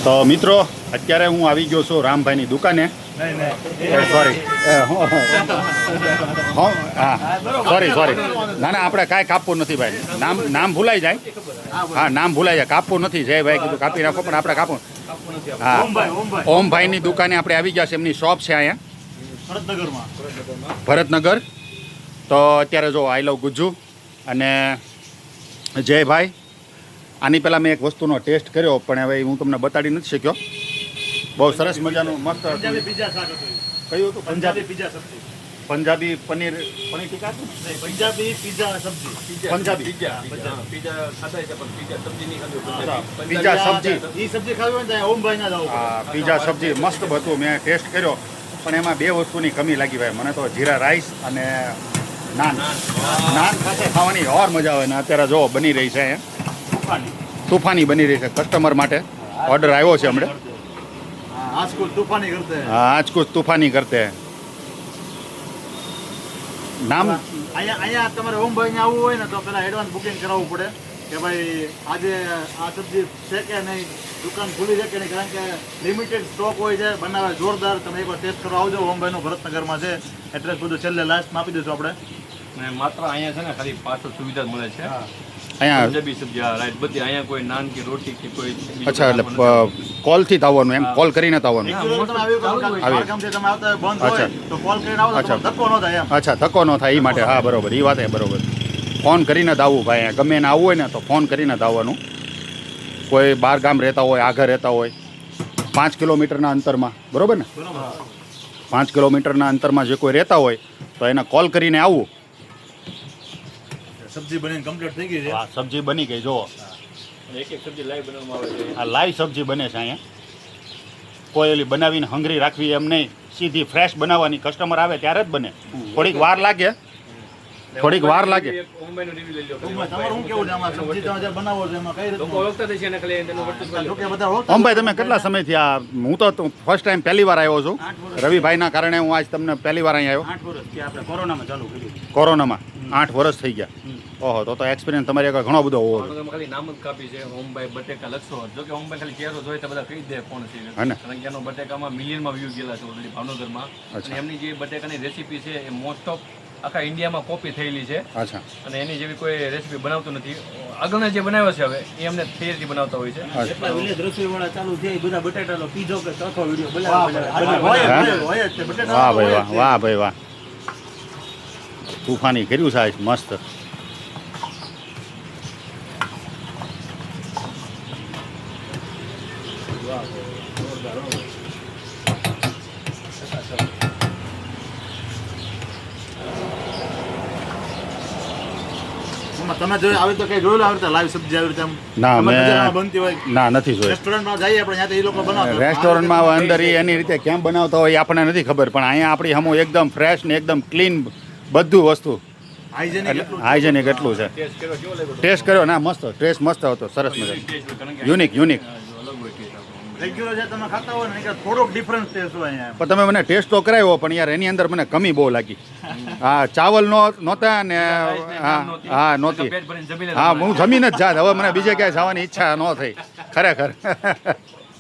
તો મિત્રો અત્યારે હું આવી ગયો છું રામભાઈની દુકાને. સોરી સોરી ના આપણે કાંઈ કાપવું નથી ભાઈ. નામ ભૂલાઈ જાય. હા નામ ભૂલાઈ જાય. કાપવું નથી. જયભાઈ કીધું કાપી રાખો પણ આપણે કાપવું. હા ઓમભાઈની દુકાને આપણે આવી ગયા છે. એમની શોપ છે અહીંયા ભરતનગર. તો અત્યારે જો આઈ લવ ગુજ્જુ અને જયભાઈ. આની પહેલાં મેં એક વસ્તુનો ટેસ્ટ કર્યો પણ હવે હું તમને બતાડી નથી શક્યો. બહુ સરસ મજાનું મસ્ત કયું હતું? પંજાબી પનીર ટીકા પંજાબી પિઝા સબ્જી પંજાબી પિઝા સબ્જી ઈ સબ્જી ખાવી હોય ને ઓમભાઈ ના જાવ. હા પિઝા સબ્જી મસ્ત હતું. મેં ટેસ્ટ કર્યો પણ એમાં બે વસ્તુની કમી લાગી ભાઈ મને તો. જીરા રાઈસ અને નાન સાથે ખાવાની ઓર મજા આવે ને. અત્યારે જો બની રહી છે અહીંયા તૂફાની બની રહી છે. કસ્ટમર માટે ઓર્ડર આવ્યો છે હમણાં. आज कुछ तूफानी करते हैं. हाँ आज कुछ तूफानी करते हैं. નામ અહીંયા તમારે ઓમભાઈ ને આવવું હોય ને તો પેલા એડવાન્સ બુકિંગ કરાવવું પડે કે ભાઈ આજે આ સબ્જી છે કે નહીં, દુકાન ખુલી છે કે નહીં, કારણ કે લિમિટેડ સ્ટોક હોય છે. બનાવે જોરદાર. તમે એકવાર ટેસ્ટ કરવા આવજો. ઓમભાઈનું ભરતનગરમાં છે. એડ્રેસ બધું છેલ્લે લાસ્ટમાં આપી દઈશું આપણે. માત્ર અહીંયા છે ને ખાલી પાછળ સુવિધા મળે છે. અહીંયા પંજાબી સબ્જી રાઈટ બધી. અહીંયા કોઈ નાન કે રોટી કે કોઈ. અચ્છા એટલે કોલથી જ આવવાનું એમ? કોલ કરીને જ આવવાનું? અચ્છા ધક્કો ન થાય એ માટે. હા બરોબર એ વાત બરોબર. ફોન કરીને જ આવવું ભાઈ. ગમે એને આવવું હોય ને તો ફોન કરીને જ આવવાનું. કોઈ બહાર ગામ રહેતા હોય, આગળ રહેતા હોય, 5 કિલોમીટરના અંતરમાં, બરોબર ને? 5 કિલોમીટરના અંતરમાં જે કોઈ રહેતા હોય તો એને કોલ કરીને આવવું. સબ્જી બનીને કમ્પ્લીટ થઈ ગઈ છે. હા સબ્જી બની ગઈ. જુઓ એક સબ્જી લાઈવ બનાવવામાં આવે છે. આ લાઈવ સબ્જી બને છે અહીંયા. કોઈ ઓલી બનાવીને હંગરી રાખવી એમ નહીં. સીધી ફ્રેશ બનાવવાની. કસ્ટમર આવે ત્યારે જ બને. થોડીક વાર લાગે. ઓમભાઈનો રિવ્યુ લઈ લો. તમારું શું કેવું છે આમાં? સબ્જી તમે જ્યારે બનાવો છો એમાં કઈ લોકો ઓળખતા થઈ છે ને ખાલી તેનું વર્તુળ કરી લો. બધા ઓળખતા. ઓમભાઈ તમે કેટલા સમયથી આ? હું તો ફર્સ્ટ ટાઈમ પહેલી વાર આવ્યો છું. રવિભાઈના કારણે હું આજ તમને પહેલી વાર અહીં આવ્યો. 8 વર્ષથી આપણે કોરોનામાં ચાલુ કર્યું. કોરોનામાં 8 વર્ષ થઈ ગયા. ઓહો તો એક્સપિરિયન્સ તમારી આગળ ઘણો બધો હોવો જોઈએ. ખાલી નામ જ કાપી છે ઓમભાઈ બટેકા લખશો. જો કે ઓમભાઈ ખાલી ચહેરો જોઈ તો બધા કહી દે કોણ છે. કારણ કે એનો બટેકામાં મિલિયનમાં વ્યૂ ગયેલા છે ઓલરેડી ભાવનગરમાં. અને એમની જે બટેકાની રેસીપી છે એ મોસ્ટ ઓફ આખા ઇન્ડિયામાં કોપી થયેલી છે. અચ્છા. અને એની જેવી કોઈ રેસીપી બનાવતું નથી. આગળના જે બનાવ્યો છે હવે એ અમને થિયરી બનાવતા હોય છે. એટલા વિલેજ રસોઈવાળા ચાલુ થયા બધા બટાટાનો પીઝો કે ચોથો વિડિયો બનાવે. વાહ ભાઈ વાહ. વાહ ભાઈ વાહ. તૂફાની કર્યું છે આજ મસ્ત. તમે જોઈ આવી તો કઈ જોયેલું આવી રીતે લાઈવ સબ્જી આવી રીતે ના મેં બનતી હોય? ના નથી જોયું. રેસ્ટોરન્ટમાં જઈએ આપણે ત્યાં તો એ લોકો બનાવતા. રેસ્ટોરન્ટમાં અંદર એની રીતે કેમ બનાવતા હોય આપણને નથી ખબર. પણ અહીંયા આપણી હમો એકદમ ફ્રેશ ને એકદમ ક્લીન બધું વસ્તુ. હાઇજેનિક એટલું છે. ટેસ્ટ કર્યો ના મસ્ત. ટેસ્ટ મસ્ત હતો. સરસ મજા. યુનિક. રેગ્યુલર જે તમે ખાતા હોય ને થોડોક ડિફરન્સ ટેસ્ટ હોય અહીંયા. પણ તમે મને ટેસ્ટ તો કરાવ્યો પણ યાર એની અંદર મને કમી બહુ લાગી. હા ચાવલ નહોતા ને. હા નહોતી. હા હું જમીને જ જાત. હવે મને બીજે ક્યાંય જવાની ઈચ્છા ન થઈ ખરેખર.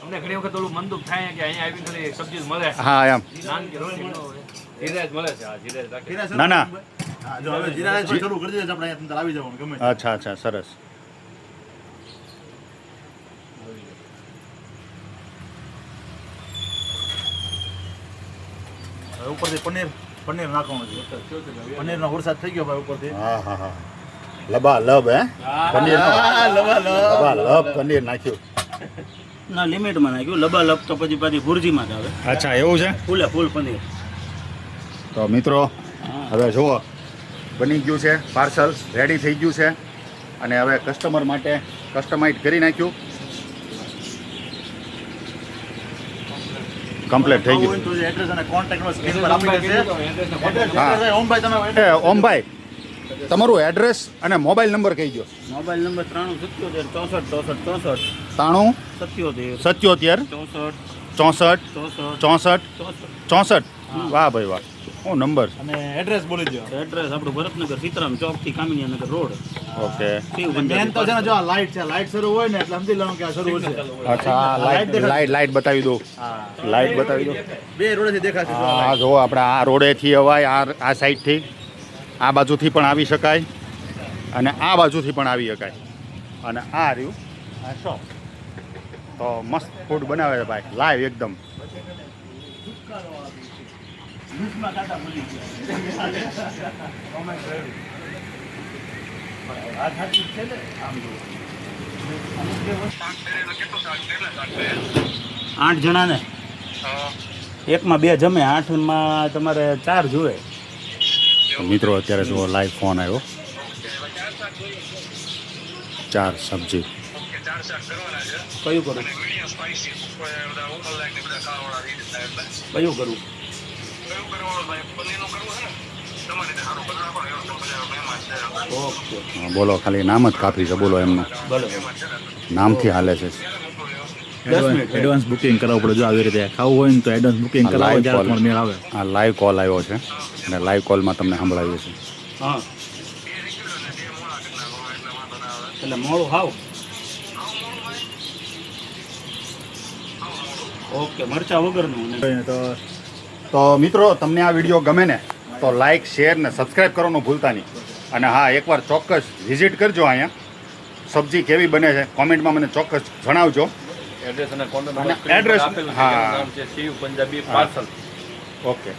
અમને ઘણી વખત ઓલું મનદુખ થાય કે અહીંયા આવીને ખાલી સબ્જી મળે. હા એમ. નાન કે રોટી ન હોય. જીરા જ મળે છે. હા જીરા જ રાખે. ના ના. જો હવે જીરા રાઈસ શરૂ કરી દીધું આપણે અહીંયા આવી જવાનું ગમે. અચ્છા સરસ. ઉપરથી પનીર નાખવાનું છે. પનીરનો વરસાદ થઈ ગયો ભાઈ ઉપરથી. હા લબાલબ હે પનીર. લબાલબ પનીર નાખ્યું. ના લિમિટમાં નાખ્યું. લબાલબ તો પછી પાછી ભુરજીમાં જ આવે. અચ્છા એવું છે. ફૂલ પનીર. તો મિત્રો હવે જુઓ બની ગયું છે. પાર્સલ રેડી થઈ ગયું છે અને હવે કસ્ટમર માટે કસ્ટમાઇઝ કરી નાખ્યું. કમ્પ્લીટ થઈ ગયું. એડ્રેસ અને કોન્ટેક્ટ નંબર સ્ક્રીન પર આપી દેશે. ઓમભાઈ તમે ઓમભાઈ તમારું એડ્રેસ અને મોબાઈલ નંબર કહી દો. મોબાઈલ નંબર 9377 77 64 64 64 વાહ ભાઈ વાહ. શું નંબર અને એડ્રેસ બોલી દો. એડ્રેસ આપણું ભરતનગર સીતારામ ચોક થી કામિયાનગર રોડ ઓકે શિવ મેન તો છે ને જો આ લાઇટ છે, લાઇટ શરૂ હોય ને એટલે સમજી લેવાનું કે આ શરૂ છે. અચ્છા આ લાઈટ બતાવી દો લાઈટ બતાવી દો બે રોડેથી દેખાશે જો આ આ જો આપણે આ રોડેથી અવાય આ સાઈડથી આ બાજુથી પણ આવી શકાય અને આ બાજુથી પણ આવી શકાય અને આ રહ્યું આ શોપ તો મસ્ત ફૂડ બનાવે છે ભાઈ લાઈવ એકદમ આઠ જણા ને એકમાં 2 જમે, 8માં તમારે 4 જોવે. મિત્રો અત્યારે જો લાઈવ ફોન આવ્યો 4 સબ્જી કયું કરું કયું કરું ઓકે હા, બોલો ખાલી નામ જ કાફી છે બોલો એમનું ભલે નામથી હાલે છે 10 મિનિટ એડવાન્સ બુકિંગ કરાવવું પડે જો આવી રીતે ખાવું હોય ને તો એડવાન્સ બુકિંગ આ કરાવો live જ્યારે call. તમારે મેળ આવે. આ લાઈવ કોલ આવ્યો છે અને લાઈવ કોલમાં તમને સંભળાવીએ છીએ હા એટલે મોડું ખાવ ઓકે મરચા વગરનું ને તો મિત્રો તમને આ વિડીયો ગમે ને તો લાઈક શેર ને સબસ્ક્રાઈબ કરવાનું ભૂલતા નહીં અને હા એકવાર ચોક્કસ વિઝિટ કરજો અહીંયા સબ્જી કેવી બને છે કોમેન્ટમાં મને ચોક્કસ જણાવજો એડ્રેસ અને કોન્ટેક્ટ અને નંબર address, આપેલું છે હા. એનું નામ છે શિવ પંજાબી પાર્સલ. ઓકે